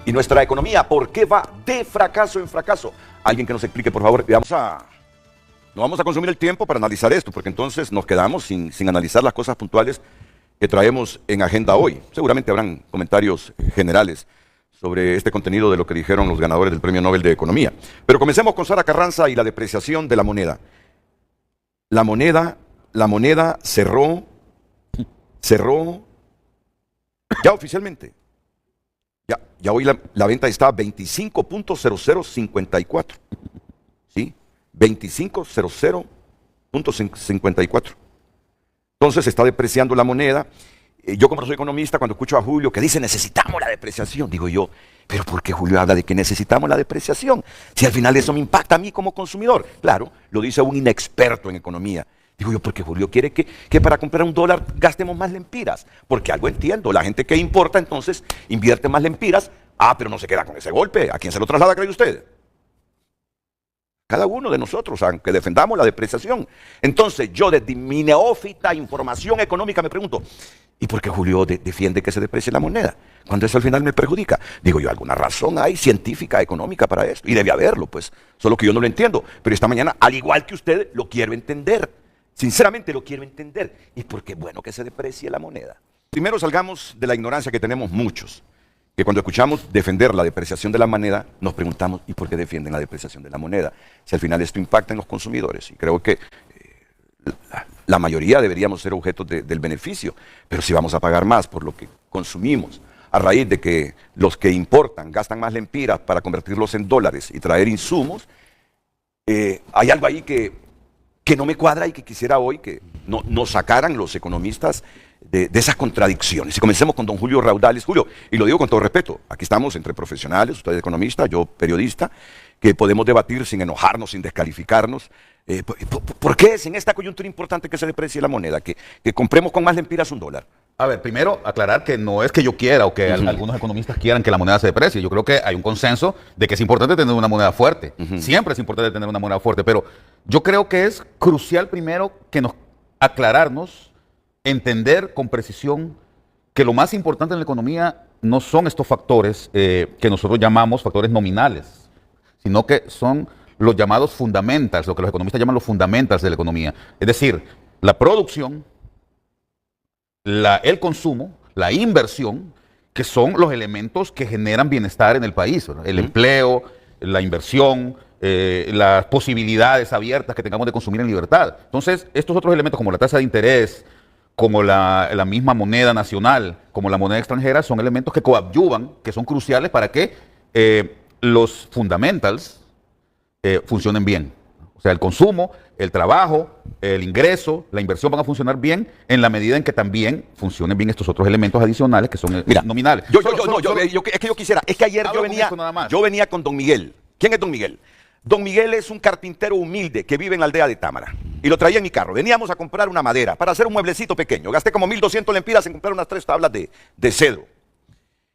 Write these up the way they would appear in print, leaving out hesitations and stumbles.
Y nuestra economía, ¿por qué va de fracaso en fracaso? Alguien que nos explique, por favor. No vamos a consumir el tiempo para analizar esto, porque entonces nos quedamos sin analizar las cosas puntuales que traemos en agenda hoy. Seguramente habrán comentarios generales sobre este contenido de lo que dijeron los ganadores del Premio Nobel de Economía. Pero comencemos con Sara Carranza y la depreciación de la moneda. La moneda cerró ya oficialmente. Ya hoy la venta está a 25.0054. ¿Sí? 25.0054. Entonces se está depreciando la moneda. Yo, como soy economista, cuando escucho a Julio que dice necesitamos la depreciación, digo yo, pero ¿por qué Julio habla de que necesitamos la depreciación? Si al final eso me impacta a mí como consumidor. Claro, lo dice un inexperto en economía. Digo yo, porque Julio quiere que para comprar un dólar gastemos más lempiras. Porque algo entiendo, la gente que importa entonces invierte más lempiras. Pero no se queda con ese golpe. ¿A quién se lo traslada, cree usted? Cada uno de nosotros, aunque defendamos la depreciación. Entonces yo, desde mi neófita información económica, me pregunto, ¿y por qué Julio defiende que se deprecie la moneda? Cuando eso al final me perjudica. Digo yo, alguna razón hay científica, económica para esto. Y debe haberlo, pues. Solo que yo no lo entiendo. Pero esta mañana, al igual que usted, lo quiero entender. Sinceramente lo quiero entender. ¿Y por qué es bueno que se deprecie la moneda? Primero salgamos de la ignorancia que tenemos muchos. Que cuando escuchamos defender la depreciación de la moneda, nos preguntamos, ¿y por qué defienden la depreciación de la moneda? Si al final esto impacta en los consumidores. Y creo que la mayoría deberíamos ser objetos del beneficio. Pero si vamos a pagar más por lo que consumimos, a raíz de que los que importan gastan más lempiras para convertirlos en dólares y traer insumos, hay algo ahí que no me cuadra y que quisiera hoy que nos sacaran los economistas de esas contradicciones. Y comencemos con don Julio Raudales. Julio, y lo digo con todo respeto, aquí estamos entre profesionales, usted es economista, yo periodista, que podemos debatir sin enojarnos, sin descalificarnos. ¿Por qué es en esta coyuntura importante que se deprecie la moneda, que compremos con más lempiras un dólar? A ver, primero aclarar que no es que yo quiera o que algunos economistas quieran que la moneda se deprecie. Yo creo que hay un consenso de que es importante tener una moneda fuerte. Siempre es importante tener una moneda fuerte, pero yo creo que es crucial primero que aclararnos, entender con precisión que lo más importante en la economía no son estos factores que nosotros llamamos factores nominales, sino que son los llamados fundamentals, lo que los economistas llaman los fundamentals de la economía. Es decir, la producción, el consumo, la inversión, que son los elementos que generan bienestar en el país, ¿verdad? El empleo, la inversión, las posibilidades abiertas que tengamos de consumir en libertad. Entonces, estos otros elementos como la tasa de interés, como la misma moneda nacional, como la moneda extranjera, son elementos que coadyuvan, que son cruciales para que los fundamentals funcionen bien. O sea, el consumo, el trabajo, el ingreso, la inversión van a funcionar bien en la medida en que también funcionen bien estos otros elementos adicionales que son nominales. Es que ayer yo venía con don Miguel. ¿Quién es don Miguel? Don Miguel es un carpintero humilde que vive en la aldea de Támara. Y lo traía en mi carro. Veníamos a comprar una madera para hacer un mueblecito pequeño. Gasté como 1.200 lempiras en comprar unas 3 tablas de cedro.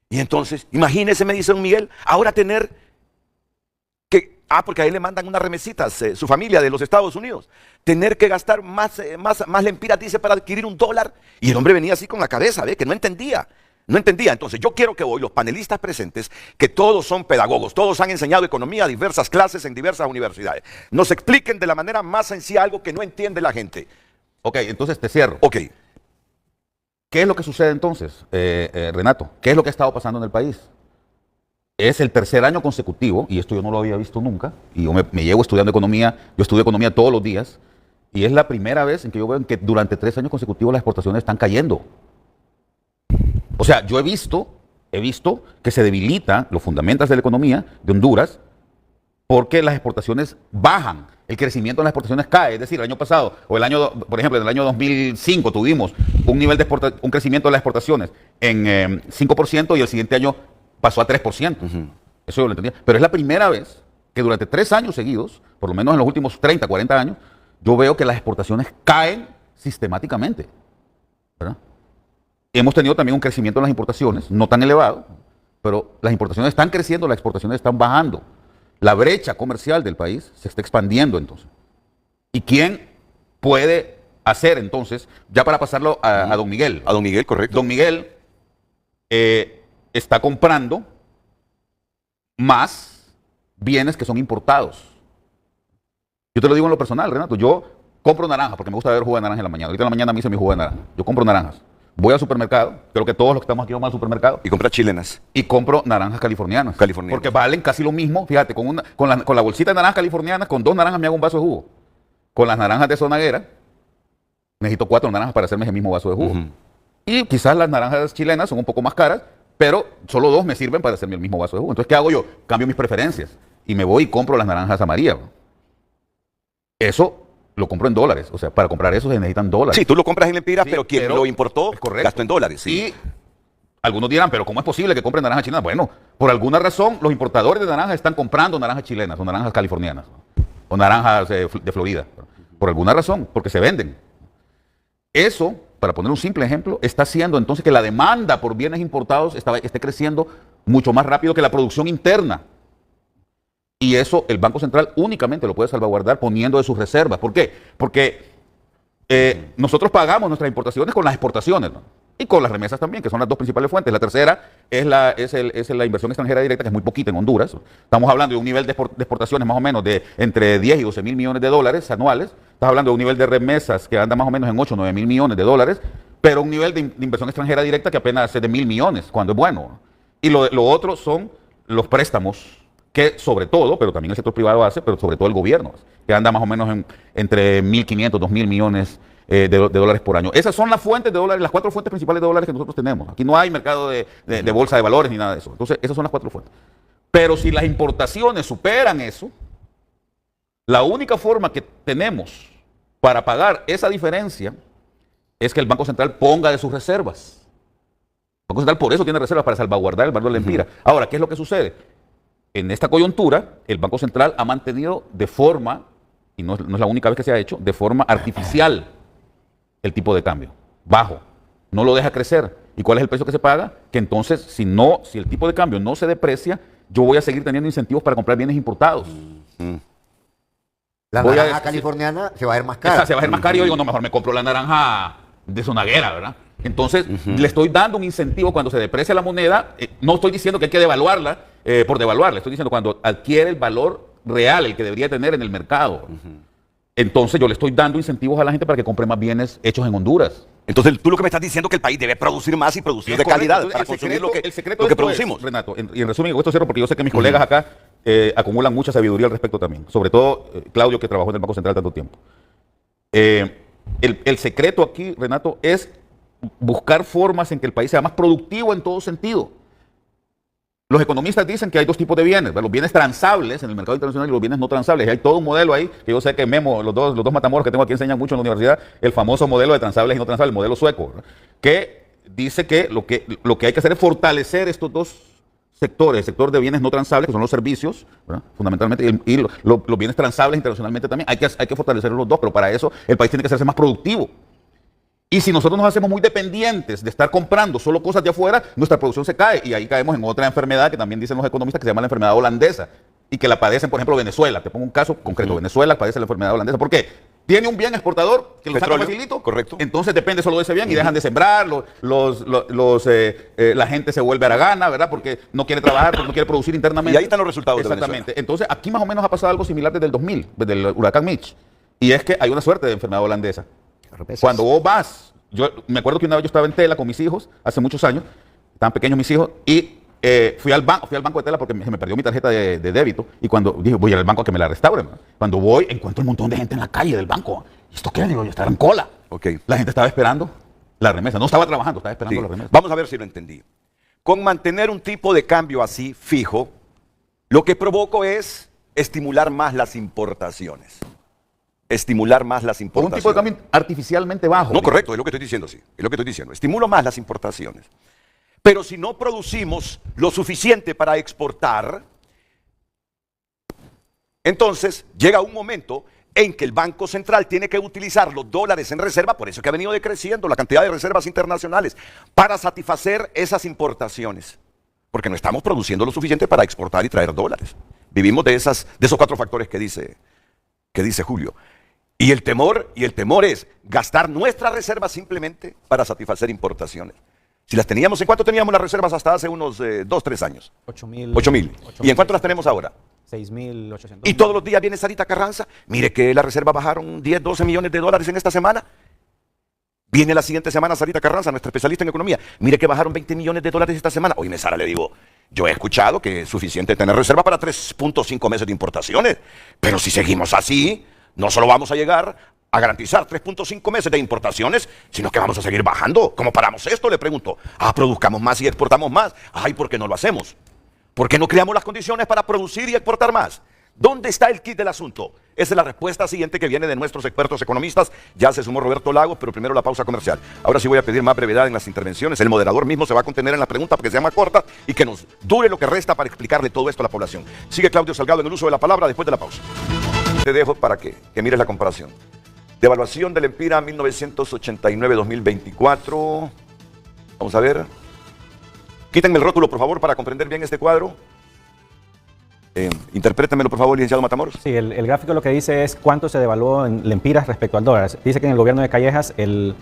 Y entonces, imagínese, me dice don Miguel, ahora tener que... porque a él le mandan unas remesitas, su familia de los Estados Unidos. Tener que gastar más lempiras, dice, para adquirir un dólar. Y el hombre venía así con la cabeza, que no entendía. No entendía. Entonces yo quiero que hoy los panelistas presentes, que todos son pedagogos, todos han enseñado economía a diversas clases en diversas universidades, nos expliquen de la manera más sencilla algo que no entiende la gente. Ok, entonces te cierro. Ok. ¿Qué es lo que sucede entonces, Renato? ¿Qué es lo que ha estado pasando en el país? Es el tercer año consecutivo, y esto yo no lo había visto nunca, y yo me llevo estudiando economía, yo estudio economía todos los días, y es la primera vez en que yo veo que durante 3 años consecutivos las exportaciones están cayendo. O sea, yo he visto que se debilitan los fundamentos de la economía de Honduras porque las exportaciones bajan, el crecimiento de las exportaciones cae. Es decir, el año pasado, por ejemplo, en el año 2005 tuvimos un crecimiento de las exportaciones en 5% y el siguiente año pasó a 3%. Eso yo lo entendía. Pero es la primera vez que durante 3 años seguidos, por lo menos en los últimos 30, 40 años, yo veo que las exportaciones caen sistemáticamente, ¿verdad? Hemos tenido también un crecimiento en las importaciones, no tan elevado, pero las importaciones están creciendo, las exportaciones están bajando. La brecha comercial del país se está expandiendo entonces. ¿Y quién puede hacer entonces, ya para pasarlo a don Miguel? A don Miguel, correcto. Don Miguel está comprando más bienes que son importados. Yo te lo digo en lo personal, Renato. Yo compro naranjas porque me gusta beber jugo de naranja en la mañana. Ahorita en la mañana me hice mi jugo de naranja. Yo compro naranjas. Voy al supermercado, creo que todos los que estamos aquí vamos al supermercado. Y compra chilenas. Y compro naranjas californianas. Porque valen casi lo mismo. Fíjate, con la bolsita de naranjas californianas, con 2 naranjas me hago un vaso de jugo. Con las naranjas de Zonaguera, necesito 4 naranjas para hacerme ese mismo vaso de jugo. Y quizás las naranjas chilenas son un poco más caras, pero solo 2 me sirven para hacerme el mismo vaso de jugo. Entonces, ¿qué hago yo? Cambio mis preferencias y me voy y compro las naranjas amarillas. Eso lo compro en dólares. O sea, para comprar eso se necesitan dólares. Sí, tú lo compras en lempiras, pero quien lo importó gastó en dólares. Sí. Y algunos dirán, pero ¿cómo es posible que compren naranjas chilenas? Bueno, por alguna razón los importadores de naranjas están comprando naranjas chilenas o naranjas californianas o naranjas de Florida. Por alguna razón, porque se venden. Eso, para poner un simple ejemplo, está haciendo entonces que la demanda por bienes importados esté creciendo mucho más rápido que la producción interna. Y eso el Banco Central únicamente lo puede salvaguardar poniendo de sus reservas. ¿Por qué? Porque nosotros pagamos nuestras importaciones con las exportaciones, ¿no? Y con las remesas también, que son las 2 principales fuentes. La tercera es la inversión extranjera directa, que es muy poquita en Honduras. Estamos hablando de un nivel de exportaciones más o menos de entre 10 y 12 mil millones de dólares anuales. Estás hablando de un nivel de remesas que anda más o menos en 8 o 9 mil millones de dólares, pero un nivel de inversión extranjera directa que apenas es de 1.000 millones, cuando es bueno. Y lo otro son los préstamos, que sobre todo, pero también el sector privado hace, pero sobre todo el gobierno, que anda más o menos entre 1.500, 2.000 millones de dólares por año. Esas son las fuentes de dólares, las 4 fuentes principales de dólares que nosotros tenemos. Aquí no hay mercado de bolsa de valores ni nada de eso. Entonces, esas son las 4 fuentes. Pero si las importaciones superan eso, la única forma que tenemos para pagar esa diferencia es que el Banco Central ponga de sus reservas. El Banco Central por eso tiene reservas, para salvaguardar el valor de la empira. Ahora, ¿qué es lo que sucede? En esta coyuntura, el Banco Central ha mantenido de forma, y no es la única vez que se ha hecho, de forma artificial el tipo de cambio, bajo, no lo deja crecer. ¿Y cuál es el precio que se paga? Que entonces, si el tipo de cambio no se deprecia, yo voy a seguir teniendo incentivos para comprar bienes importados. La naranja californiana se va a ver más cara. Esa se va a ver más cara y yo digo, no, mejor me compro la naranja de Zonaguera, ¿verdad? Entonces, le estoy dando un incentivo cuando se deprecia la moneda. No estoy diciendo que hay que devaluarla por devaluarla. Estoy diciendo cuando adquiere el valor real, el que debería tener en el mercado. Entonces, yo le estoy dando incentivos a la gente para que compre más bienes hechos en Honduras. Entonces, tú lo que me estás diciendo es que el país debe producir más y producir de calidad para consumir lo que producimos. Renato, y en resumen, esto cierro porque yo sé que mis colegas acá acumulan mucha sabiduría al respecto también. Sobre todo Claudio, que trabajó en el Banco Central tanto tiempo. El secreto aquí, Renato, es buscar formas en que el país sea más productivo en todo sentido. Los economistas dicen que hay 2 tipos de bienes, los bienes transables en el mercado internacional y los bienes no transables. Y hay todo un modelo ahí, que yo sé que Memo, los dos matamoros que tengo aquí enseñan mucho en la universidad, el famoso modelo de transables y no transables, el modelo sueco, ¿no? Que dice que lo que hay que hacer es fortalecer estos 2 sectores, el sector de bienes no transables, que son los servicios, ¿verdad? Fundamentalmente, y los bienes transables internacionalmente también. Hay que fortalecer los 2, pero para eso el país tiene que hacerse más productivo. Y si nosotros nos hacemos muy dependientes de estar comprando solo cosas de afuera, nuestra producción se cae. Y ahí caemos en otra enfermedad que también dicen los economistas, que se llama la enfermedad holandesa. Y que la padecen, por ejemplo, Venezuela. Te pongo un caso concreto. Venezuela padece la enfermedad holandesa. ¿Por qué? Tiene un bien exportador que lo saca facilito. Correcto. Entonces depende solo de ese bien y dejan de sembrar. La gente se vuelve haragana, ¿verdad? Porque no quiere trabajar, porque no quiere producir internamente. Y ahí están los resultados. Exactamente. Entonces aquí más o menos ha pasado algo similar desde el 2000, desde el huracán Mitch. Y es que hay una suerte de enfermedad holandesa. Cuando vos vas... Yo me acuerdo que una vez yo estaba en Tela con mis hijos, hace muchos años, estaban pequeños mis hijos, y fui al banco de Tela porque se me perdió mi tarjeta de débito, y cuando dije, voy al banco a que me la restauren. Cuando voy, encuentro un montón de gente en la calle del banco. ¿Y esto qué? Digo, yo estaba en cola. La gente estaba esperando la remesa, no estaba trabajando, estaba esperando la remesa. Vamos a ver si lo entendí. Con mantener un tipo de cambio así, fijo, lo que provoco es estimular más las importaciones. Estimular más las importaciones. Un tipo de cambio artificialmente bajo. No, correcto, es lo que estoy diciendo, sí. Es lo que estoy diciendo. Estimulo más las importaciones. Pero si no producimos lo suficiente para exportar, entonces llega un momento en que el Banco Central tiene que utilizar los dólares en reserva, por eso es que ha venido decreciendo la cantidad de reservas internacionales, para satisfacer esas importaciones. Porque no estamos produciendo lo suficiente para exportar y traer dólares. Vivimos de esos 4 factores que dice Julio. Y el temor es gastar nuestras reservas simplemente para satisfacer importaciones. Si las teníamos, ¿en cuánto teníamos las reservas hasta hace unos 2, 3 años? 8.000. 8.000. ¿Y en cuánto las tenemos ahora? 6.800. Y todos los días viene Sarita Carranza. Mire que las reservas bajaron 10, 12 millones de dólares en esta semana. Viene la siguiente semana Sarita Carranza, nuestra especialista en economía. Mire que bajaron 20 millones de dólares esta semana. Oye, Sara, le digo, yo he escuchado que es suficiente tener reserva para 3.5 meses de importaciones. Pero si seguimos así, no solo vamos a llegar a garantizar 3.5 meses de importaciones, sino que vamos a seguir bajando. ¿Cómo paramos esto? Le pregunto. Produzcamos más y exportamos más. Ay, ¿por qué no lo hacemos? ¿Por qué no creamos las condiciones para producir y exportar más? ¿Dónde está el kit del asunto? Esa es la respuesta siguiente que viene de nuestros expertos economistas. Ya se sumó Roberto Lagos, pero primero la pausa comercial. Ahora sí voy a pedir más brevedad en las intervenciones. El moderador mismo se va a contener en la pregunta porque sea más corta y que nos dure lo que resta para explicarle todo esto a la población. Sigue Claudio Salgado en el uso de la palabra después de la pausa. Te dejo para que mires la comparación. Devaluación del Empira 1989-2024. Vamos a ver. Quítenme el rótulo, por favor, para comprender bien este cuadro. Interprétemelo, por favor, licenciado Matamoros. Sí, el gráfico lo que dice es cuánto se devaluó en lempiras respecto al dólar. Dice que en el gobierno de Callejas el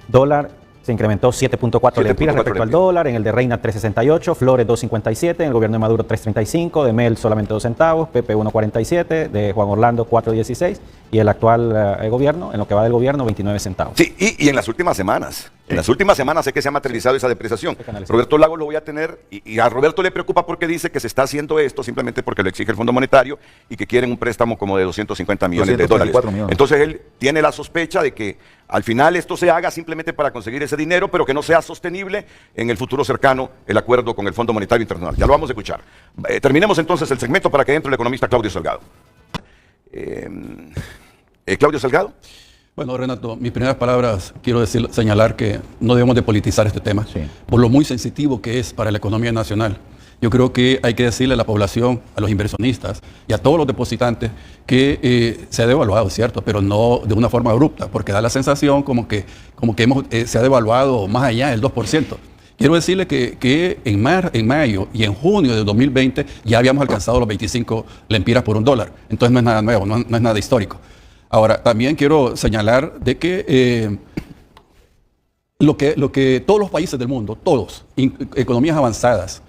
dólar se incrementó 7.4 lempiras respecto al dólar, en el de Reina 3.68, Flores 2.57, en el gobierno de Maduro 3.35, de Mel solamente 2 centavos, Pepe 1.47, de Juan Orlando 4.16 y el actual gobierno, en lo que va del gobierno, 29 centavos. Sí, y en las últimas semanas. En las últimas semanas sé que se ha materializado esa depreciación. Roberto Lagos lo voy a tener y a Roberto le preocupa porque dice que se está haciendo esto simplemente porque lo exige el Fondo Monetario y que quieren un préstamo como de 250 millones de dólares. Millones. Entonces él tiene la sospecha de que al final esto se haga simplemente para conseguir ese dinero, pero que no sea sostenible en el futuro cercano el acuerdo con el Fondo Monetario Internacional. Ya lo vamos a escuchar. Terminemos entonces el segmento para que entre el economista Claudio Salgado. Claudio Salgado. Bueno, Renato, mis primeras palabras quiero señalar que no debemos de politizar este tema, Sí. por lo muy sensitivo que es para la economía nacional. Yo creo que hay que decirle a la población, a los inversionistas y a todos los depositantes que se ha devaluado, ¿cierto? Pero no de una forma abrupta, porque da la sensación como que se ha devaluado más allá del 2%. Quiero decirle que en mayo y en junio de 2020 ya habíamos alcanzado los 25 lempiras por $1. Entonces no es nada nuevo, no es nada histórico. Ahora, también quiero señalar de que lo que todos los países del mundo, todos, economías avanzadas,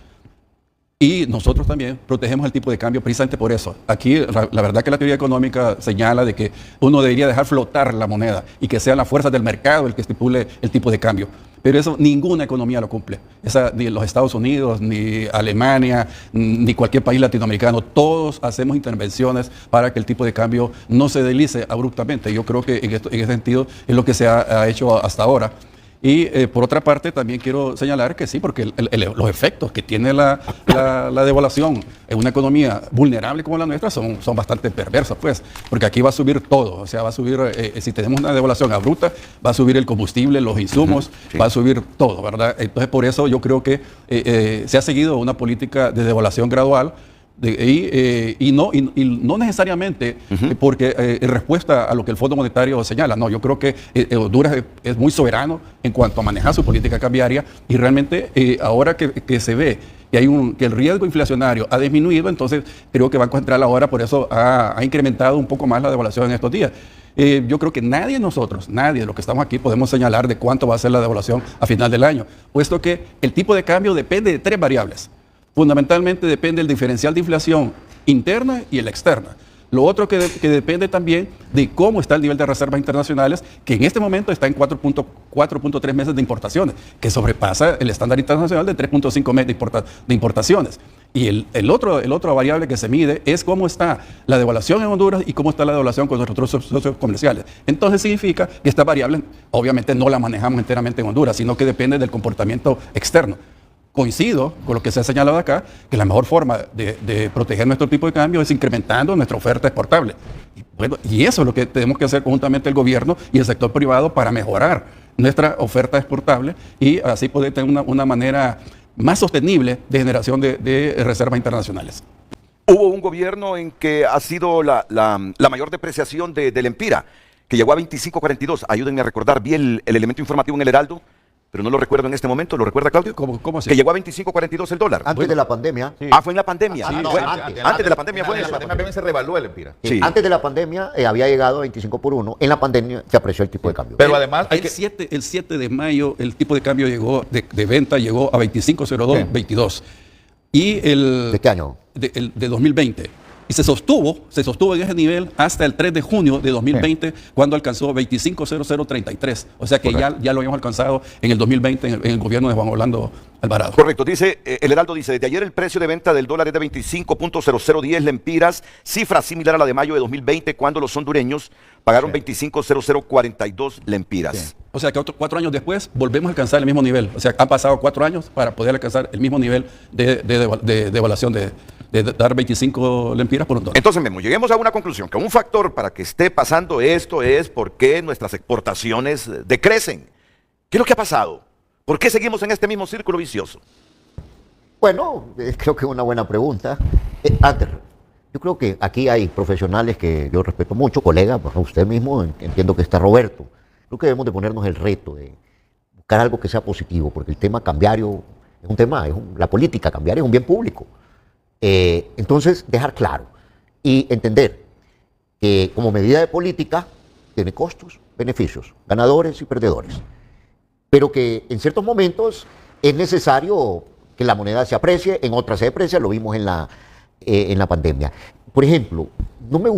y nosotros también protegemos el tipo de cambio precisamente por eso. Aquí la verdad que la teoría económica señala de que uno debería dejar flotar la moneda y que sean las fuerzas del mercado el que estipule el tipo de cambio. Pero eso ninguna economía lo cumple. Ni los Estados Unidos, ni Alemania, ni cualquier país latinoamericano. Todos hacemos intervenciones para que el tipo de cambio no se deslice abruptamente. Yo creo que en ese sentido es lo que se ha hecho hasta ahora. Y por otra parte, también quiero señalar que sí, porque los efectos que tiene la devaluación en una economía vulnerable como la nuestra son bastante perversos, pues, porque aquí va a subir todo. O sea, va a subir, si tenemos una devaluación abrupta, va a subir el combustible, los insumos, sí. va a subir todo, ¿verdad? Entonces, por eso yo creo que se ha seguido una política de devaluación gradual. Y no necesariamente porque en respuesta a lo que el Fondo Monetario señala. No, yo creo que Honduras es muy soberano en cuanto a manejar su política cambiaria y realmente ahora que se ve que el riesgo inflacionario ha disminuido, entonces creo que Banco Central ahora por eso ha incrementado un poco más la devaluación en estos días. Yo creo que nadie de nosotros, nadie de los que estamos aquí podemos señalar de cuánto va a ser la devaluación a final del año, puesto que el tipo de cambio depende de 3 variables. Fundamentalmente depende del diferencial de inflación interna y el externa. Lo otro que depende también de cómo está el nivel de reservas internacionales, que en este momento está en 4.3 meses de importaciones, que sobrepasa el estándar internacional de 3.5 meses de importaciones. Y el otro variable que se mide es cómo está la devaluación en Honduras y cómo está la devaluación con nuestros socios comerciales. Entonces significa que esta variable obviamente no la manejamos enteramente en Honduras, sino que depende del comportamiento externo. Coincido con lo que se ha señalado acá, que la mejor forma de proteger nuestro tipo de cambio es incrementando nuestra oferta exportable. Y eso es lo que tenemos que hacer conjuntamente el gobierno y el sector privado para mejorar nuestra oferta exportable y así poder tener una manera más sostenible de generación de reservas internacionales. Hubo un gobierno en que ha sido la mayor depreciación del Empira, que llegó a 25.42. Ayúdenme a recordar, vi el elemento informativo en el Heraldo. pero no lo recuerdo en este momento. ¿Lo recuerda, Claudio? ¿Cómo así? Que llegó a 25.42 el dólar. Antes de la pandemia. Fue en la pandemia. Ah, no, Fue- antes. antes de la pandemia fue En eso. la pandemia se revaluó el Empira. Sí. Antes de la pandemia había llegado a 25 por 1. En la pandemia se apreció el tipo de cambio. Pero además hay El que... 7 de mayo el tipo de cambio llegó de venta llegó a 25.02, Sí. 22. Y el ¿De qué año? de 2020. Y se sostuvo en ese nivel hasta el 3 de junio de 2020, cuando alcanzó 25.0033. O sea que ya lo habíamos alcanzado en el 2020 en el gobierno de Juan Orlando Alvarado. Correcto, dice, el Heraldo dice, desde ayer el precio de venta del dólar es de 25.0010 lempiras, cifra similar a la de mayo de 2020, cuando los hondureños pagaron 25.0042 lempiras. Sí. O sea que 4 años después volvemos a alcanzar el mismo nivel. O sea, han pasado 4 años para poder alcanzar el mismo nivel de devaluación de dar 25 lempiras por un dólar. Entonces, Memo, lleguemos a una conclusión, que un factor para que esté pasando esto es por qué nuestras exportaciones decrecen. ¿Qué es lo que ha pasado? ¿Por qué seguimos en este mismo círculo vicioso? Bueno, creo que es una buena pregunta. Antes, yo creo que aquí hay profesionales que yo respeto mucho, colegas, pues, usted mismo, entiendo que está Roberto. Creo que debemos de ponernos el reto de buscar algo que sea positivo, porque el tema cambiario es un tema, la política cambiaria es un bien público. Entonces, dejar claro y entender que como medida de política tiene costos, beneficios, ganadores y perdedores, pero que en ciertos momentos es necesario que la moneda se aprecie, en otras se deprecia, lo vimos en la pandemia. Por ejemplo, no me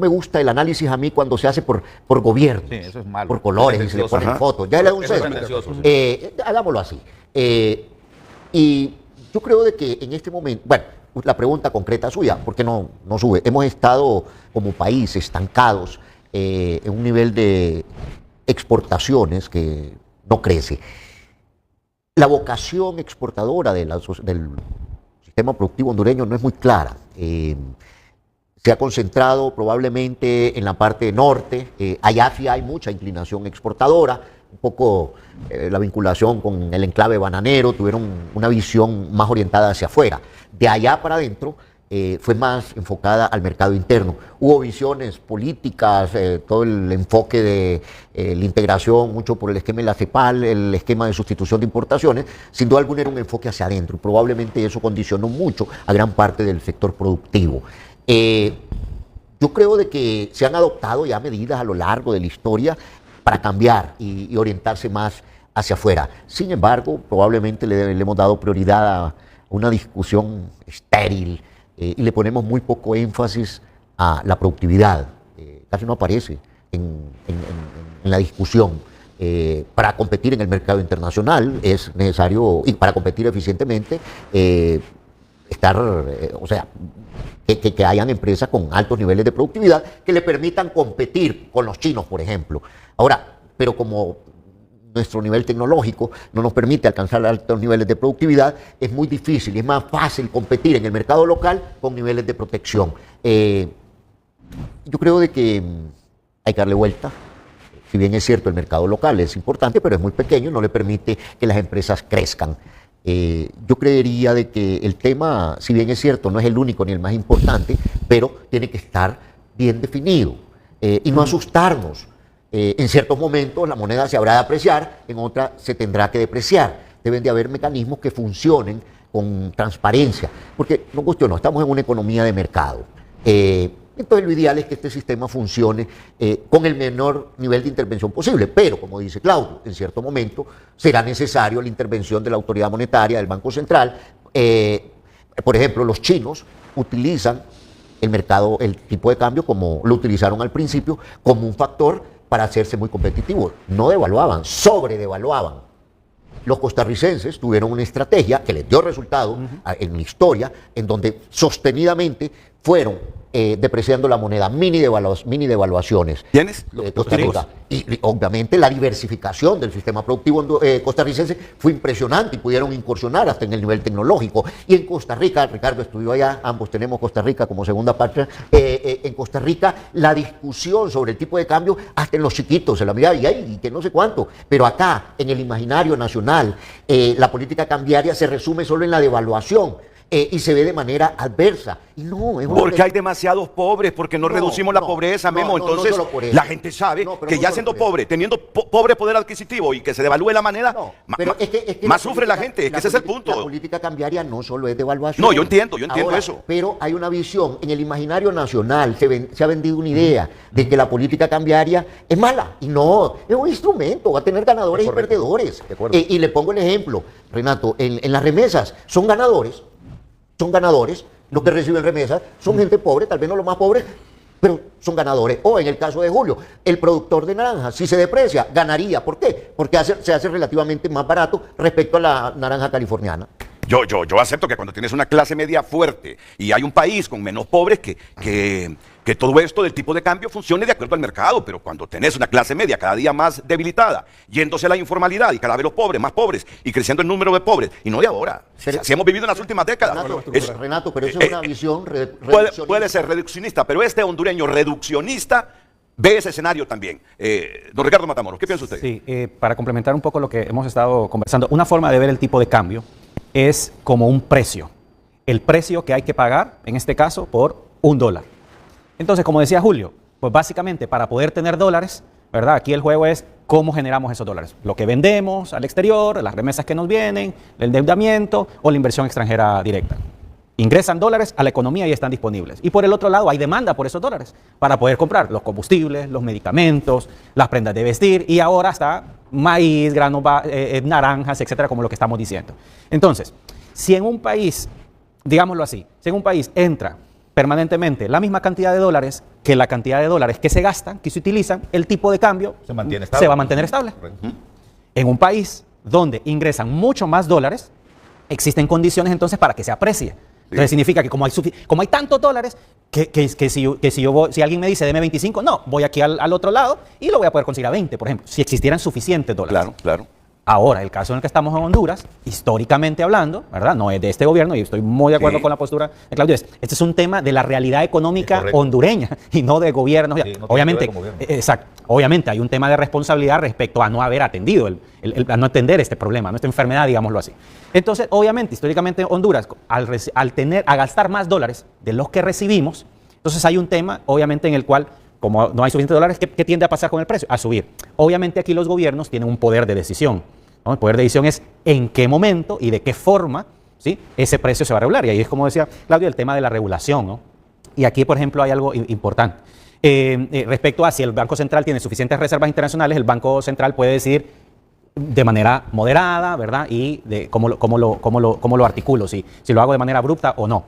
gusta el análisis a mí cuando se hace por gobiernos, Sí, eso es malo. por colores, y se le Tendencioso. ponen Ajá. fotos. Ya le da un Eso es sesgo. tendencioso, Hagámoslo así. Y yo creo de que en este momento, bueno, la pregunta concreta suya, ¿por qué no sube? Hemos estado como país estancados en un nivel de exportaciones que no crece. La vocación exportadora del sistema productivo hondureño no es muy clara. Se ha concentrado probablemente en la parte norte. Allá sí hay mucha inclinación exportadora. Un poco la vinculación con el enclave bananero, tuvieron una visión más orientada hacia afuera. De allá para adentro fue más enfocada al mercado interno. Hubo visiones políticas, todo el enfoque de la integración, mucho por el esquema de la CEPAL, el esquema de sustitución de importaciones. Sin duda alguna era un enfoque hacia adentro y probablemente eso condicionó mucho a gran parte del sector productivo. Yo creo de que se han adoptado ya medidas a lo largo de la historia para cambiar y orientarse más hacia afuera. Sin embargo, probablemente le hemos dado prioridad a una discusión estéril y le ponemos muy poco énfasis a la productividad. Casi no aparece en la discusión. Para competir en el mercado internacional es necesario, y para competir eficientemente, que hayan empresas con altos niveles de productividad que le permitan competir con los chinos, por ejemplo. Ahora, pero como nuestro nivel tecnológico no nos permite alcanzar altos niveles de productividad, es muy difícil y es más fácil competir en el mercado local con niveles de protección. Yo creo de que hay que darle vuelta. Si bien es cierto, el mercado local es importante, pero es muy pequeño y no le permite que las empresas crezcan. Yo creería de que el tema, si bien es cierto, no es el único ni el más importante, pero tiene que estar bien definido y no asustarnos. En ciertos momentos la moneda se habrá de apreciar, en otras se tendrá que depreciar. Deben de haber mecanismos que funcionen con transparencia, porque no cuestiono, estamos en una economía de mercado. Entonces lo ideal es que este sistema funcione con el menor nivel de intervención posible, pero como dice Claudio, en cierto momento será necesario la intervención de la autoridad monetaria, del Banco Central. Por ejemplo, los chinos utilizan el tipo de cambio como lo utilizaron al principio, como un factor para hacerse muy competitivos. No devaluaban, sobredevaluaban. Los costarricenses tuvieron una estrategia que les dio resultado en la historia, en donde sostenidamente fueron depreciando la moneda, mini devaluaciones. ¿Quiénes? Costa Rica. Y obviamente la diversificación del sistema productivo costarricense fue impresionante y pudieron incursionar hasta en el nivel tecnológico. Y en Costa Rica, Ricardo estudió allá, ambos tenemos Costa Rica como segunda patria, en Costa Rica la discusión sobre el tipo de cambio, hasta en los chiquitos, se la miraba y que no sé cuánto, pero acá, en el imaginario nacional, la política cambiaria se resume solo en la devaluación. y se ve de manera adversa. Y no, es Porque hay demasiados pobres, porque no reducimos la pobreza, Memo. Entonces, solo por eso. la gente sabe No, pero que no ya solo siendo por eso. pobre, teniendo pobre poder adquisitivo y que se devalúe la moneda, No, pero es que más sufre la gente, es que ese es el punto. La política cambiaria no solo es devaluación. No, yo entiendo Ahora, eso. Pero hay una visión, en el imaginario nacional se ha vendido una idea de que la política cambiaria es mala. Y no, es un instrumento, va a tener ganadores y perdedores. De acuerdo. Y le pongo el ejemplo, Renato, en las remesas son ganadores, los que reciben remesas son gente pobre, tal vez no los más pobres, pero son ganadores. O en el caso de Julio, el productor de naranja, si se deprecia, ganaría. ¿Por qué? Porque se hace relativamente más barato respecto a la naranja californiana. Yo acepto que cuando tienes una clase media fuerte y hay un país con menos pobres, que todo esto del tipo de cambio funcione de acuerdo al mercado, pero cuando tenés una clase media cada día más debilitada, yéndose a la informalidad y cada vez los pobres más pobres y creciendo el número de pobres, y no de ahora, si hemos vivido en las últimas décadas. Renato, pero eso es una visión reduccionista. Puede ser reduccionista, pero este hondureño reduccionista ve ese escenario también. Don Ricardo Matamoros, ¿qué piensa usted? Sí, para complementar un poco lo que hemos estado conversando, una forma de ver el tipo de cambio es como un precio. El precio que hay que pagar, en este caso, por $1. Entonces, como decía Julio, pues básicamente para poder tener dólares, ¿verdad? Aquí el juego es cómo generamos esos dólares. Lo que vendemos al exterior, las remesas que nos vienen, el endeudamiento o la inversión extranjera directa. Ingresan dólares a la economía y están disponibles. Y por el otro lado hay demanda por esos dólares para poder comprar los combustibles, los medicamentos, las prendas de vestir y ahora hasta maíz, granos, naranjas, etcétera, como lo que estamos diciendo. Entonces, si en un país, digámoslo así, si en un país entra permanentemente la misma cantidad de dólares que la cantidad de dólares que se gastan, que se utilizan, el tipo de cambio Se mantiene estable. se va a mantener estable. En un país donde ingresan mucho más dólares, existen condiciones entonces para que se aprecie. Entonces significa que como hay tantos dólares, si alguien me dice, deme 25, no, voy aquí al otro lado y lo voy a poder conseguir a 20, por ejemplo, si existieran suficientes dólares. Claro, claro. Ahora, el caso en el que estamos en Honduras, históricamente hablando, ¿verdad? No es de este gobierno y estoy muy de acuerdo con la postura de Claudio. Este es un tema de la realidad económica hondureña y no de gobierno. Sí, no obviamente, tiene que ver con gobierno. exacto. Obviamente hay un tema de responsabilidad respecto a no haber atendido, a no atender este problema, esta enfermedad, digámoslo así. Entonces, obviamente, históricamente Honduras, al gastar más dólares de los que recibimos, entonces hay un tema, obviamente, en el cual, como no hay suficientes dólares, ¿qué tiende a pasar con el precio? A subir. Obviamente aquí los gobiernos tienen un poder de decisión, ¿no? El poder de decisión es en qué momento y de qué forma, ¿sí?, ese precio se va a regular. Y ahí es, como decía Claudio, el tema de la regulación, ¿no? Y aquí, por ejemplo, hay algo importante. Respecto a si el Banco Central tiene suficientes reservas internacionales, el Banco Central puede decidir de manera moderada, ¿verdad? Y de cómo lo articulo, si lo hago de manera abrupta o no.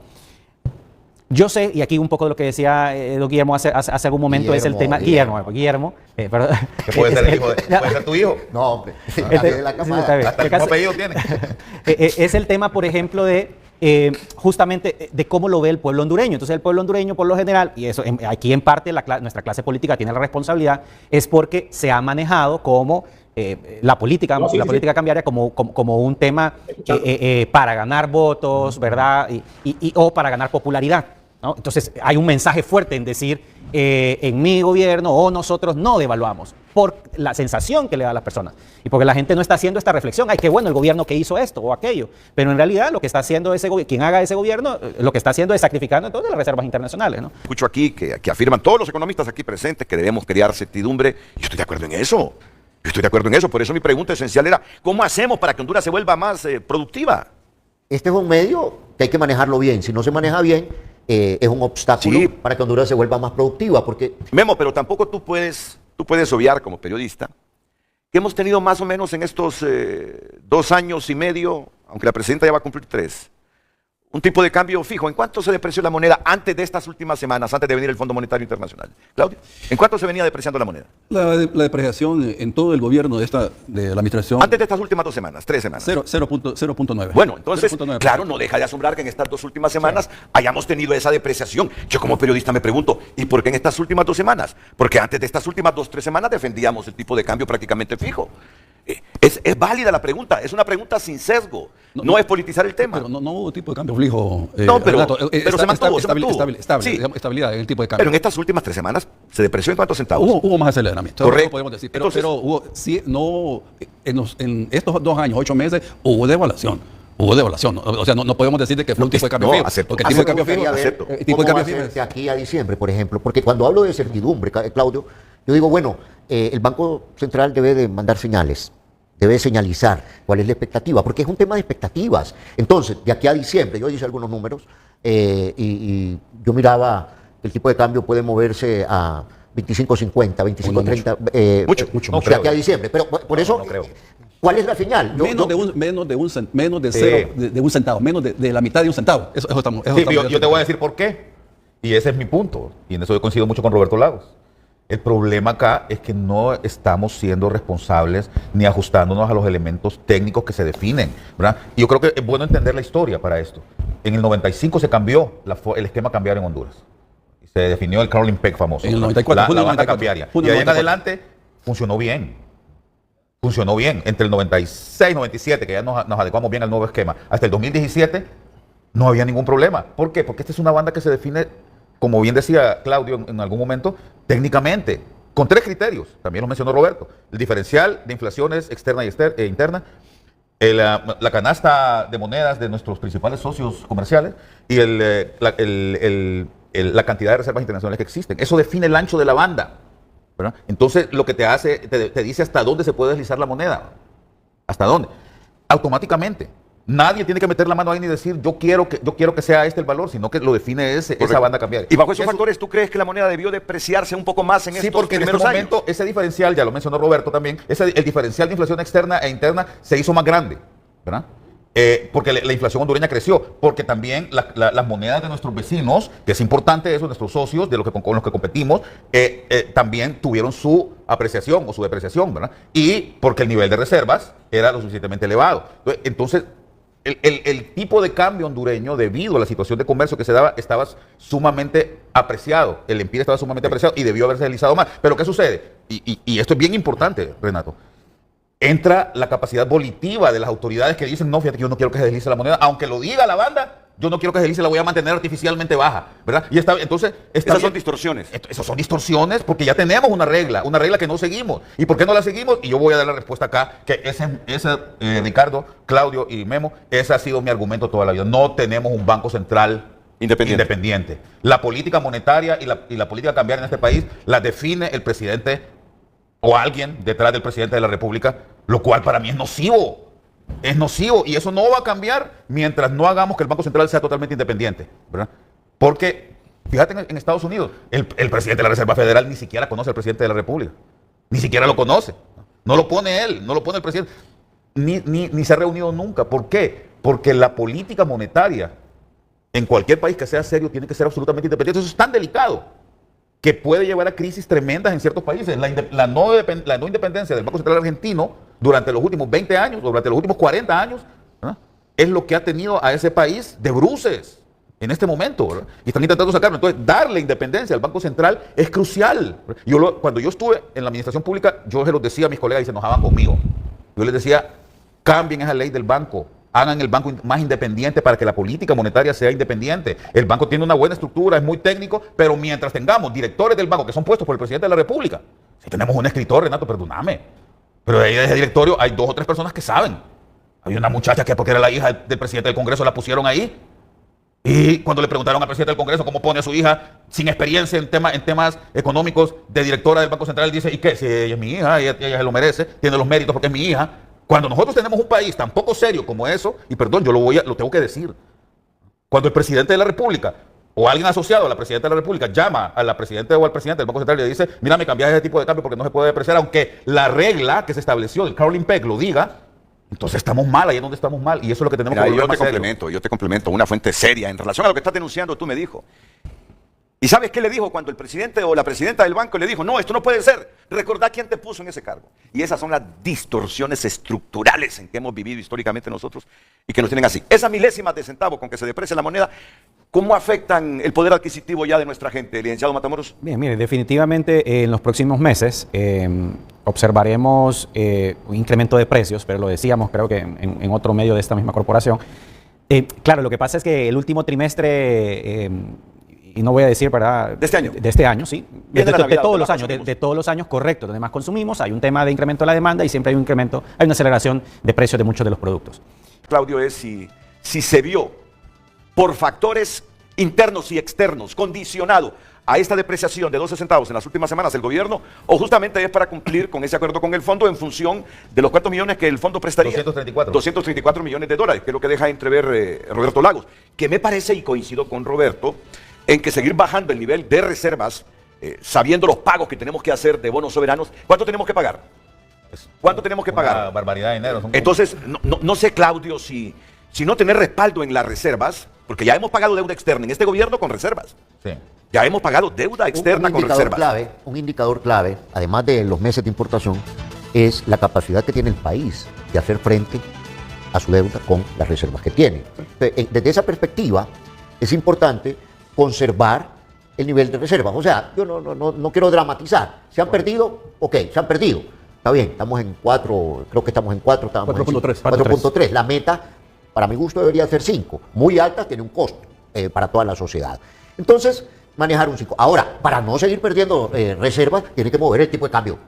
Yo sé, y aquí un poco de lo que decía don Guillermo hace algún momento, es el tema. Guillermo. Perdón. Que puede ser el hijo puede ser tu hijo. No, hombre. Hasta el mismo apellido tiene. Es el tema, por ejemplo, de justamente de cómo lo ve el pueblo hondureño. Entonces el pueblo hondureño, por lo general, y eso aquí en parte nuestra clase política tiene la responsabilidad, es porque se ha manejado como la política cambiaria como un tema para ganar votos, ¿verdad? O para ganar popularidad, ¿no? Entonces hay un mensaje fuerte en decir, en mi gobierno o nosotros no devaluamos, por la sensación que le da a las personas y porque la gente no está haciendo esta reflexión. Ay, qué bueno el gobierno que hizo esto o aquello, pero en realidad lo que está haciendo quien haga ese gobierno, lo que está haciendo es sacrificando entonces las reservas internacionales, ¿no? Escucho aquí que afirman todos los economistas aquí presentes que debemos crear certidumbre. Yo estoy de acuerdo en eso. Por eso mi pregunta esencial era, ¿cómo hacemos para que Honduras se vuelva más productiva? Este es un medio que hay que manejarlo bien. Si no se maneja bien, es un obstáculo para que Honduras se vuelva más productiva. Porque Memo, pero tampoco tú puedes obviar como periodista que hemos tenido más o menos en estos 2 años y medio, aunque la presidenta ya va a cumplir 3, un tipo de cambio fijo. ¿En cuánto se depreció la moneda antes de estas últimas semanas, antes de venir el Fondo Monetario Internacional? Claudio, ¿en cuánto se venía depreciando la moneda? La depreciación en todo el gobierno de la administración. Antes de estas últimas 2 semanas, 3 semanas. 0.9. Bueno, entonces, 0.9%. claro, no deja de asombrar que en estas 2 últimas semanas hayamos tenido esa depreciación. Yo como periodista me pregunto, ¿y por qué en estas últimas 2 semanas? Porque antes de estas últimas 2-3 semanas defendíamos el tipo de cambio prácticamente fijo. Es válida la pregunta, es una pregunta sin sesgo, no es politizar el tema. Pero no hubo tipo de cambio fijo. No, pero se mantuvo. Estable, Sí. estabilidad en el tipo de cambio. Pero en estas últimas 3 semanas se depreció en cuántos centavos. Hubo más aceleramiento. Correcto. Podemos decir. Entonces, Pero hubo, sí, no, en estos 2 años, 8 meses, hubo devaluación. Hubo devaluación. O sea, no podemos decir de que fue un tipo de cambio no, fijo. acepto. Porque el tipo de cambio Me fijo... gustaría ver acepto. El tipo de cómo va cambio a fijo ser de aquí a diciembre, por ejemplo, porque cuando hablo de certidumbre, Claudio, yo digo, bueno, el Banco Central debe de mandar señales, debe señalizar cuál es la expectativa, porque es un tema de expectativas. Entonces, de aquí a diciembre, yo hice algunos números y yo miraba que el tipo de cambio puede moverse a 25.50, 25.30, Mucho. No de creo. aquí a diciembre. Pero por eso, no creo. ¿cuál es la señal? Menos de cero, de un centavo, menos de la mitad de un centavo. Eso estamos... Sí, yo te voy a decir por qué. Y ese es mi punto. Y en eso yo coincido mucho con Roberto Lagos. El problema acá es que no estamos siendo responsables ni ajustándonos a los elementos técnicos que se definen, ¿verdad? Y yo creo que es bueno entender la historia para esto. En el 95 se cambió el esquema cambiario en Honduras. Se definió el Carolyn Peck famoso. En el 94, la junio del banda 94. cambiaria. Junio Y de del ahí 94. en adelante funcionó bien. Funcionó bien. Entre el 96 y 97, que ya nos adecuamos bien al nuevo esquema, hasta el 2017 no había ningún problema. ¿Por qué? Porque esta es una banda que se define, como bien decía Claudio en algún momento, técnicamente, con 3 criterios. También lo mencionó Roberto. El diferencial de inflaciones externa e interna, la canasta de monedas de nuestros principales socios comerciales y la cantidad de reservas internacionales que existen. Eso define el ancho de la banda, ¿verdad? Entonces, lo que te hace, te dice hasta dónde se puede deslizar la moneda. ¿Hasta dónde? Automáticamente. Nadie tiene que meter la mano ahí ni decir yo quiero que sea este el valor, sino que lo define esa banda cambiaria. Y bajo esos factores, ¿tú crees que la moneda debió depreciarse un poco más en Sí, estos porque en este primeros años? momento ese diferencial, ya lo mencionó Roberto también, el diferencial de inflación externa e interna se hizo más grande, ¿verdad? Porque la inflación hondureña creció, porque también las monedas de nuestros vecinos, que es importante eso, nuestros socios con los que competimos, también tuvieron su apreciación o su depreciación, ¿verdad? Y porque el nivel de reservas era lo suficientemente elevado. Entonces, el tipo de cambio hondureño, debido a la situación de comercio que se daba, estaba sumamente apreciado. El empire estaba sumamente apreciado y debió haberse deslizado más. Pero ¿qué sucede? Y esto es bien importante, Renato. Entra la capacidad volitiva de las autoridades que dicen, no, fíjate que yo no quiero que se deslice la moneda, aunque lo diga la banda, yo no quiero que se deslice, la voy a mantener artificialmente baja, ¿verdad? Y entonces... Esas son distorsiones. Esas son distorsiones porque ya tenemos una regla que no seguimos. ¿Y por qué no la seguimos? Y yo voy a dar la respuesta acá, que Ricardo, Claudio y Memo, ese ha sido mi argumento toda la vida. No tenemos un banco central independiente. La política monetaria y la política cambiaria en este país la define el presidente o alguien detrás del presidente de la República, lo cual para mí es nocivo. Es nocivo y eso no va a cambiar mientras no hagamos que el Banco Central sea totalmente independiente, ¿verdad? Porque, fíjate, en Estados Unidos, el presidente de la Reserva Federal ni siquiera conoce al presidente de la República. Ni siquiera lo conoce. No lo pone él, no lo pone el presidente. Ni se ha reunido nunca. ¿Por qué? Porque la política monetaria en cualquier país que sea serio tiene que ser absolutamente independiente. Eso es tan delicado que puede llevar a crisis tremendas en ciertos países. La no independencia del Banco Central argentino durante los últimos 20 años, durante los últimos 40 años, ¿verdad?, es lo que ha tenido a ese país de bruces en este momento, ¿verdad? Y están intentando sacarlo. Entonces, darle independencia al Banco Central es crucial. Cuando yo estuve en la administración pública, yo se los decía a mis colegas y se enojaban conmigo. Yo les decía, cambien esa ley del banco. Hagan el banco más independiente para que la política monetaria sea independiente. El banco tiene una buena estructura, es muy técnico, pero mientras tengamos directores del banco que son puestos por el presidente de la República, si tenemos un escritor, Renato, perdóname, pero de ahí de ese directorio hay 2 o 3 personas que saben. Hay una muchacha que porque era la hija del presidente del Congreso la pusieron ahí. Y cuando le preguntaron al presidente del Congreso cómo pone a su hija sin experiencia en temas económicos de directora del Banco Central, dice, ¿y qué? Si ella es mi hija, ella se lo merece, tiene los méritos porque es mi hija. Cuando nosotros tenemos un país tan poco serio como eso, y perdón, yo lo tengo que decir, cuando el presidente de la República o alguien asociado a la presidenta de la República llama a la presidenta o al presidente del Banco Central y le dice, mira, me cambias ese tipo de cambio porque no se puede depreciar, aunque la regla que se estableció, el Carolyn Peck, lo diga, entonces estamos mal, ahí es donde estamos mal, y eso es lo que tenemos que volver más serio. Yo te complemento, una fuente seria en relación a lo que estás denunciando, tú me dijo. ¿Y sabes qué le dijo cuando el presidente o la presidenta del banco le dijo, no, esto no puede ser? Recordá quién te puso en ese cargo. Y esas son las distorsiones estructurales en que hemos vivido históricamente nosotros y que nos tienen así. Esas milésimas de centavo con que se deprecia la moneda, ¿cómo afectan el poder adquisitivo ya de nuestra gente, licenciado Matamoros? Bien, mire, definitivamente en los próximos meses observaremos un incremento de precios, pero lo decíamos creo que en otro medio de esta misma corporación. Claro, lo que pasa es que el último trimestre... y no voy a decir, ¿verdad? ¿De este año? De este año, sí. De Navidad, todos los años, de todos los años, correcto. Donde más consumimos, hay un tema de incremento de la demanda y siempre hay una aceleración de precios de muchos de los productos. Claudio, es si se vio por factores internos y externos condicionado a esta depreciación de 12 centavos en las últimas semanas el gobierno, o justamente es para cumplir con ese acuerdo con el fondo en función de los cuantos millones que el fondo prestaría. 234 millones de dólares, que es lo que deja entrever Roberto Lagos, que me parece, y coincido con Roberto, en que seguir bajando el nivel de reservas, sabiendo los pagos que tenemos que hacer de bonos soberanos. ¿Cuánto tenemos que pagar? ¿Cuánto tenemos que pagar? Una barbaridad de dinero. Entonces, no sé, Claudio, si no tener respaldo en las reservas, porque ya hemos pagado deuda externa en este gobierno con reservas. Sí. Ya hemos pagado deuda externa con reservas. Un indicador clave, además de los meses de importación, es la capacidad que tiene el país de hacer frente a su deuda con las reservas que tiene. Desde esa perspectiva, es importante conservar el nivel de reservas. O sea, yo no quiero dramatizar. ¿Se han perdido? Ok, se han perdido. Está bien, estamos en 4, creo que estamos en 4. 4.3. La meta, para mi gusto, debería ser 5. Muy alta, tiene un costo para toda la sociedad. Entonces, manejar un 5. Ahora, para no seguir perdiendo reservas, tiene que mover el tipo de cambio.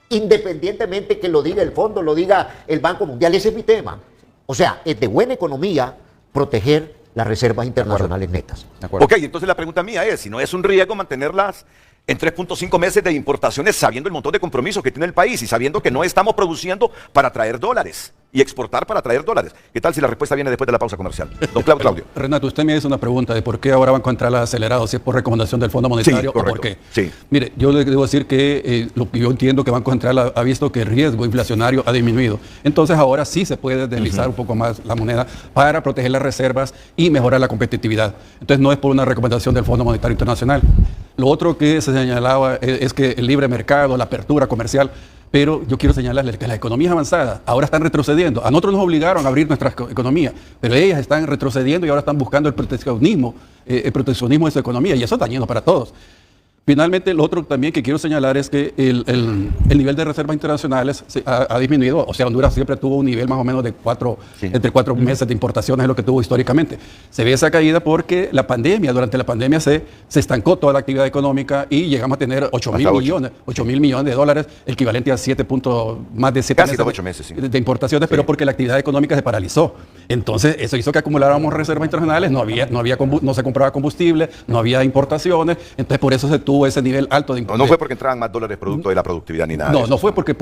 Independientemente que lo diga el fondo, lo diga el Banco Mundial, ese es mi tema. O sea, es de buena economía proteger las reservas internacionales netas. Ok, entonces la pregunta mía es, si no es un riesgo mantenerlas en 3.5 meses de importaciones, sabiendo el montón de compromisos que tiene el país y sabiendo que no estamos produciendo para traer dólares y exportar para traer dólares. ¿Qué tal si la respuesta viene después de la pausa comercial? Don Claudio. Renato, usted me hizo una pregunta de por qué ahora Banco Central ha acelerado, si es por recomendación del Fondo Monetario, sí, o por qué. Sí. Mire, yo le debo decir que lo que yo entiendo que Banco Central ha visto que el riesgo inflacionario ha disminuido. Entonces ahora sí se puede deslizar un poco más la moneda para proteger las reservas y mejorar la competitividad. Entonces no es por una recomendación del Fondo Monetario Internacional. Lo otro que se señalaba es que el libre mercado, la apertura comercial. Pero yo quiero señalarles que las economías avanzadas ahora están retrocediendo. A nosotros nos obligaron a abrir nuestra economía, pero ellas están retrocediendo y ahora están buscando el proteccionismo de su economía, y eso es dañino para todos. Finalmente, lo otro también que quiero señalar es que el nivel de reservas internacionales ha disminuido. O sea, Honduras siempre tuvo un nivel más o menos de entre 4 meses de importaciones, es lo que tuvo históricamente. Se ve esa caída porque durante la pandemia se estancó toda la actividad económica y llegamos a tener 8 mil millones de dólares, equivalente a más de 7 meses de importaciones, pero porque la actividad económica se paralizó. Entonces, eso hizo que acumuláramos reservas internacionales, no se compraba combustible, no había importaciones, entonces por eso se tuvo ese nivel alto de importaciones. No fue porque entraban más dólares producto de la productividad ni nada. No fue porque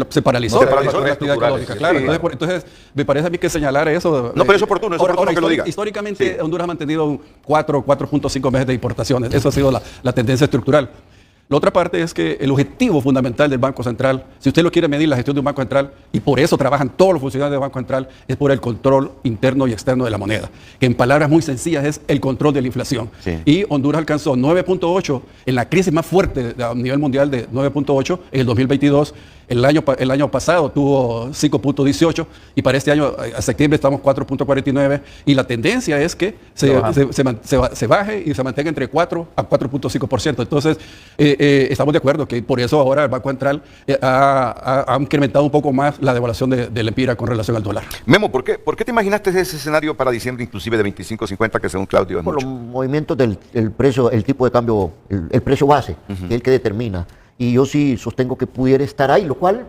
se paralizó, la actividad económica, claro. Sí. Entonces, me parece a mí que señalar eso. No, pero es oportuno, que lo diga. Históricamente, sí. Honduras ha mantenido 4.5 meses de importaciones. Eso ha sido la tendencia estructural. La otra parte es que el objetivo fundamental del Banco Central, si usted lo quiere medir, la gestión de un Banco Central, y por eso trabajan todos los funcionarios del Banco Central, es por el control interno y externo de la moneda, que en palabras muy sencillas es el control de la inflación. Sí. Y Honduras alcanzó 9.8 en la crisis más fuerte a nivel mundial de 9.8 en el 2022. El año pasado tuvo 5.18 y para este año, a septiembre, estamos 4.49 y la tendencia es que se baje y se mantenga entre 4 a 4.5%. Entonces, estamos de acuerdo que por eso ahora el Banco Central ha incrementado un poco más la devaluación de la empira con relación al dólar. Memo, ¿por qué te imaginaste ese escenario para diciembre inclusive de 25.50 que según Claudio es por mucho? Los movimientos del precio, el tipo de cambio, el precio base, que es el que determina. Y yo sí sostengo que pudiera estar ahí, lo cual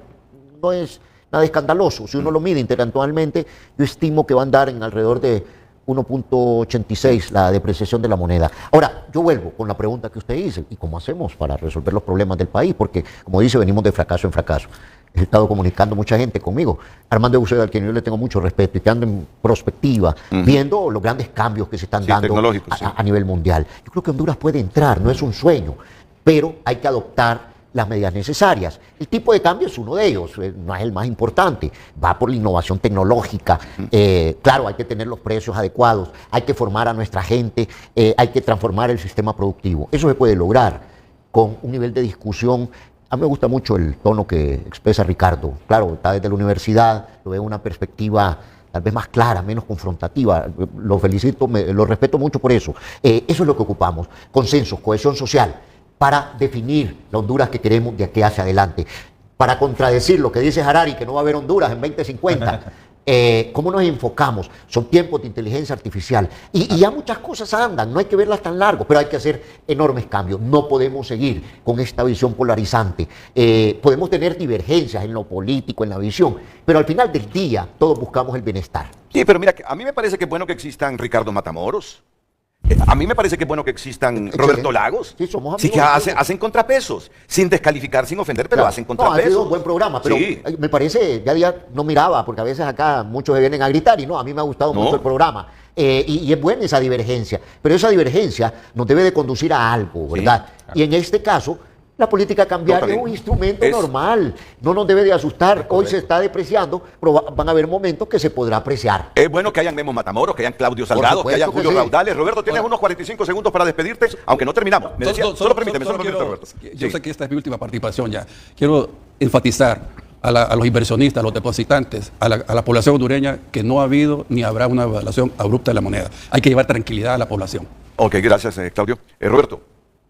no es nada escandaloso. Si uno lo mide interanualmente, yo estimo que va a andar en alrededor de 1.86 la depreciación de la moneda. Ahora, yo vuelvo con la pregunta que usted dice, ¿y cómo hacemos para resolver los problemas del país? Porque, como dice, venimos de fracaso en fracaso. He estado comunicando mucha gente conmigo. Armando Eusebio, al quien yo le tengo mucho respeto y que anda en prospectiva, viendo los grandes cambios que se están dando a nivel mundial. Yo creo que Honduras puede entrar, no es un sueño, pero hay que adoptar las medidas necesarias. El tipo de cambio es uno de ellos, no es el más importante, va por la innovación tecnológica. Claro, hay que tener los precios adecuados, hay que formar a nuestra gente, hay que transformar el sistema productivo. Eso se puede lograr con un nivel de discusión. A mí me gusta mucho el tono que expresa Ricardo. Claro, está desde la universidad, lo veo una perspectiva tal vez más clara, menos confrontativa. Lo felicito, lo respeto mucho por eso. Eso es lo que ocupamos, consenso, cohesión social, para definir la Honduras que queremos de aquí hacia adelante, para contradecir lo que dice Harari, que no va a haber Honduras en 2050. cómo nos enfocamos. Son tiempos de inteligencia artificial. Y ya muchas cosas andan, no hay que verlas tan largo, pero hay que hacer enormes cambios. No podemos seguir con esta visión polarizante. Podemos tener divergencias en lo político, en la visión, pero al final del día todos buscamos el bienestar. Sí, pero mira, a mí me parece que es bueno que existan Ricardo Matamoros. A mí me parece que es bueno que existan Excelente. Roberto Lagos. Sí, somos amigos. Sí, que hacen contrapesos, sin descalificar, sin ofender, pero Claro. hacen No, ha contrapesos. sido un buen programa, pero Sí. me parece, ya no miraba, porque a veces acá muchos se vienen a gritar y no, a mí me ha gustado No. mucho el programa. Y es buena esa divergencia, pero esa divergencia nos debe de conducir a algo, ¿verdad? Y en este caso, la política cambiaria está es un bien. instrumento Es- normal, no nos debe de asustar. Hoy se está depreciando, pero van a haber momentos que se podrá apreciar. Es bueno que hayan Memo Matamoros, que hayan Claudio Salgado, que hayan supuesto que Julio sí. Raudales. Roberto, tienes unos 45 segundos para despedirte, aunque no terminamos. Me decía, solo permíteme, Roberto. Yo Sí. sé que esta es mi última participación ya. Quiero enfatizar a los inversionistas, a los depositantes, a la población hondureña, que no ha habido ni habrá una devaluación abrupta de la moneda. Hay que llevar tranquilidad a la población. Ok, gracias, Claudio. Roberto.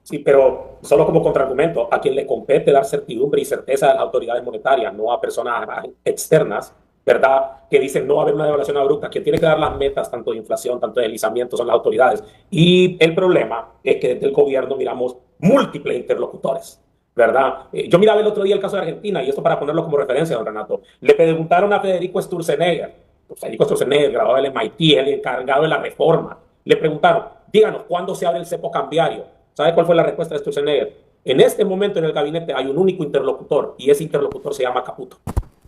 Sí, pero solo como contraargumento, a quien le compete dar certidumbre y certeza a las autoridades monetarias, no a personas externas, ¿verdad? Que dicen no va a haber una devaluación abrupta. Quien tiene que dar las metas, tanto de inflación, tanto de deslizamiento, son las autoridades. Y el problema es que desde el gobierno miramos múltiples interlocutores, ¿verdad? Yo miraba el otro día el caso de Argentina, y esto para ponerlo como referencia, don Renato. Le preguntaron a Federico Sturzenegger, Federico Sturzenegger, graduado del MIT, el encargado de la reforma. Le preguntaron, díganos, ¿cuándo se abre el cepo cambiario? ¿Sabe cuál fue la respuesta de Sturzenegger? En este momento en el gabinete hay un único interlocutor y ese interlocutor se llama Caputo,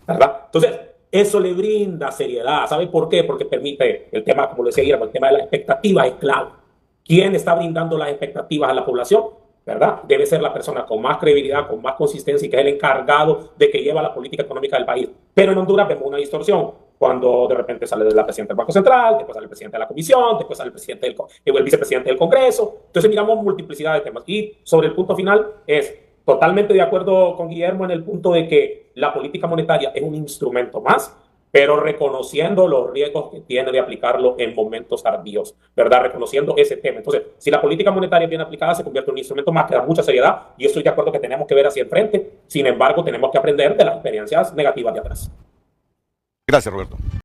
¿verdad? Entonces, eso le brinda seriedad. ¿Sabe por qué? Porque permite el tema, como lo decía Guillermo, el tema de las expectativas es clave. ¿Quién está brindando las expectativas a la población? ¿Verdad? Debe ser la persona con más credibilidad, con más consistencia y que es el encargado de que lleva la política económica del país. Pero en Honduras vemos una distorsión cuando de repente sale la presidenta del Banco Central, después sale el presidente de la Comisión, después sale el vicepresidente del Congreso. Entonces miramos multiplicidad de temas. Y sobre el punto final es totalmente de acuerdo con Guillermo en el punto de que la política monetaria es un instrumento más, pero reconociendo los riesgos que tiene de aplicarlo en momentos tardíos, ¿verdad? Reconociendo ese tema. Entonces, si la política monetaria bien aplicada se convierte en un instrumento más que da mucha seriedad, y estoy de acuerdo que tenemos que ver hacia el frente, sin embargo, tenemos que aprender de las experiencias negativas de atrás. Gracias, Roberto.